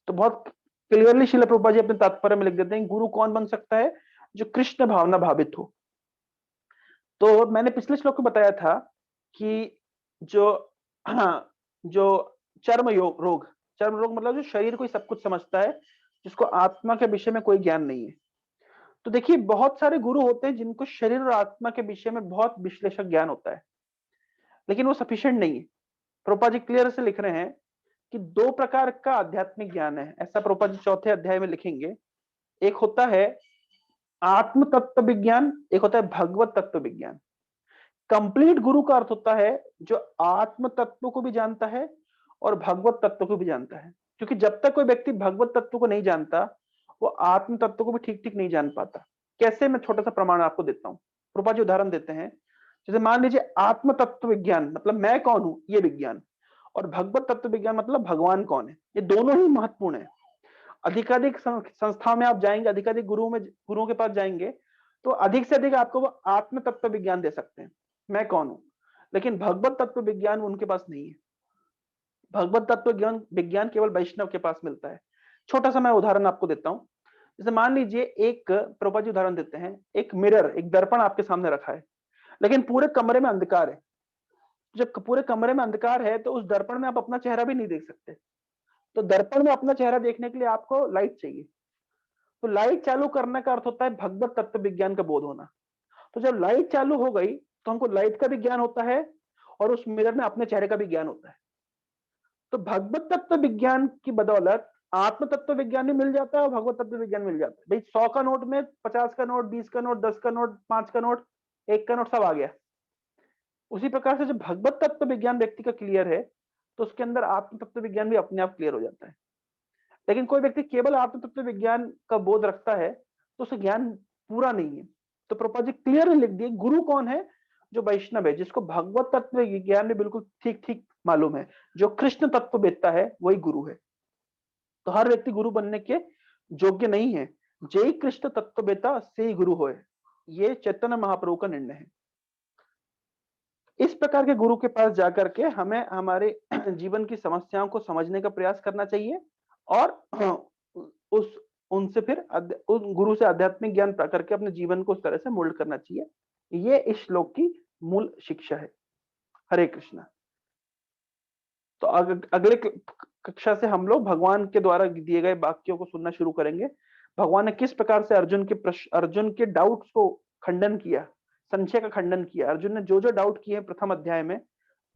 तो बहुत क्लियरली श्रील प्रभुपाद जी अपने तात्पर्य में लिख देते हैं, गुरु कौन बन सकता है, जो कृष्ण भावना भावित हो। तो मैंने पिछले श्लोक में बताया था कि जो चर्म रोग मतलब जो शरीर को ही सब कुछ समझता है, जिसको आत्मा के विषय में कोई ज्ञान नहीं है। तो देखिए, बहुत सारे गुरु होते हैं जिनको शरीर और आत्मा के विषय में बहुत विश्लेषक ज्ञान होता है, लेकिन वो सफिशिएंट नहीं है। प्रभुपाद जी क्लियर से लिख रहे हैं कि 2 प्रकार का आध्यात्मिक ज्ञान है, ऐसा प्रभुपाद जी 4थे अध्याय में लिखेंगे। एक होता है आत्म तत्व विज्ञान, एक होता है भगवत तत्व विज्ञान। कंप्लीट गुरु का अर्थ होता है जो आत्म तत्व को भी जानता है और भगवत तत्व को भी जानता है, क्योंकि जब तक कोई व्यक्ति भगवत तत्व को नहीं जानता, वो आत्म तत्व को भी ठीक ठीक नहीं जान पाता। कैसे, मैं छोटा सा प्रमाण आपको देता हूँ। प्रभुपाद जी उदाहरण देते हैं, जैसे मान लीजिए आत्म तत्व विज्ञान मतलब मैं कौन हूं, ये विज्ञान, और भगवत तत्व विज्ञान मतलब भगवान कौन है, ये दोनों ही महत्वपूर्ण है। अधिकाधिक संस्थाओं में आप जाएंगे, अधिकाधिक गुरुओं के पास जाएंगे, तो अधिक से अधिक आपको वो आत्म तत्व विज्ञान दे सकते हैं, मैं कौन हूं, लेकिन भगवत तत्व विज्ञान उनके पास नहीं है। भगवत तत्व विज्ञान केवल वैष्णव के पास मिलता है। छोटा सा मैं उदाहरण आपको देता हूं। जैसे मान लीजिए एक, प्रभुपाद जी उदाहरण देते हैं, एक मिरर, एक दर्पण आपके सामने रखा है, लेकिन पूरे कमरे में अंधकार है। जब पूरे कमरे में अंधकार है तो उस दर्पण में आप अपना चेहरा भी नहीं देख सकते। तो दर्पण में अपना चेहरा देखने के लिए आपको लाइट चाहिए। तो लाइट चालू करने का अर्थ होता है भगवत तत्व विज्ञान का बोध होना। तो जब लाइट चालू हो गई तो हमको लाइट का भी ज्ञान होता है और उस मिरर में अपने चेहरे का भी ज्ञान होता है। तो भगवत तत्व विज्ञान की बदौलत आत्म तत्व विज्ञान भी मिल जाता है और भगवत तत्व विज्ञान मिल जाता है। भाई 100 का नोट में 50 का नोट, 20 का नोट, 10 का नोट, 5 का नोट, 1 का नोट सब आ गया। उसी प्रकार से जब भगवत तत्व विज्ञान व्यक्ति का क्लियर है तो उसके अंदर आत्म तत्व विज्ञान भी अपने आप क्लियर हो जाता है। लेकिन कोई व्यक्ति केवल आत्म तत्व विज्ञान का बोध रखता है तो उसे ज्ञान पूरा नहीं है। तो प्रभुपाद जी क्लियर लिख दिए गुरु कौन है, जो वैष्णव है, जिसको भगवत तत्व विज्ञान में बिल्कुल ठीक ठीक मालूम है, जो कृष्ण तत्व बेचता है वही गुरु है। तो हर व्यक्ति गुरु बनने के योग्य नहीं है। जय कृष्ण तत्व बेता से ही गुरु होए, ये चैतन्य महाप्रभु का निर्णय है। इस प्रकार के गुरु के पास जाकर के हमें हमारे जीवन की समस्याओं को समझने का प्रयास करना चाहिए और उस उनसे फिर उन गुरु से आध्यात्मिक ज्ञान प्राप्त करके अपने जीवन को उस तरह से मोल्ड करना चाहिए। ये इस श्लोक की मूल शिक्षा है। हरे कृष्णा। तो अगले कक्षा से हम लोग भगवान के द्वारा दिए गए वाक्यों को सुनना शुरू करेंगे। भगवान ने किस प्रकार से अर्जुन के डाउट्स को खंडन किया, संशय का खंडन किया। अर्जुन ने जो जो डाउट किए प्रथम अध्याय में,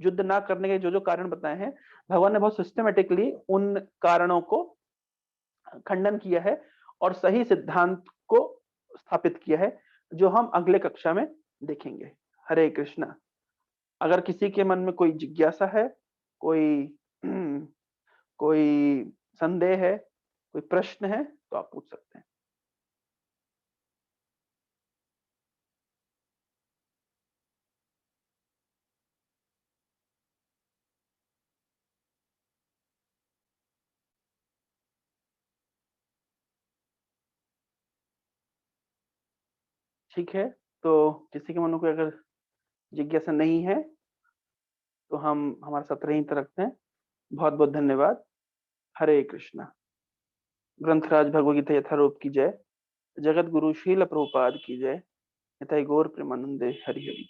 युद्ध ना करने के जो जो कारण बताए हैं, भगवान ने बहुत सिस्टमेटिकली उन कारणों को खंडन किया है और सही सिद्धांत को स्थापित किया है, जो हम अगले कक्षा में देखेंगे। हरे कृष्णा। अगर किसी के मन में कोई जिज्ञासा है, कोई कोई संदेह है, कोई प्रश्न है, तो आप पूछ सकते हैं। ठीक है, तो किसी के मन में कोई अगर जिज्ञासा नहीं है तो हम हमारा सत्र यहीं तक रखते हैं। बहुत बहुत धन्यवाद। हरे कृष्णा। ग्रंथराज भगवगीता यथारूप की जय। जगत गुरु शील प्रभुपाद की जय। यथाई गौर प्रेमानंदे हरि हरि।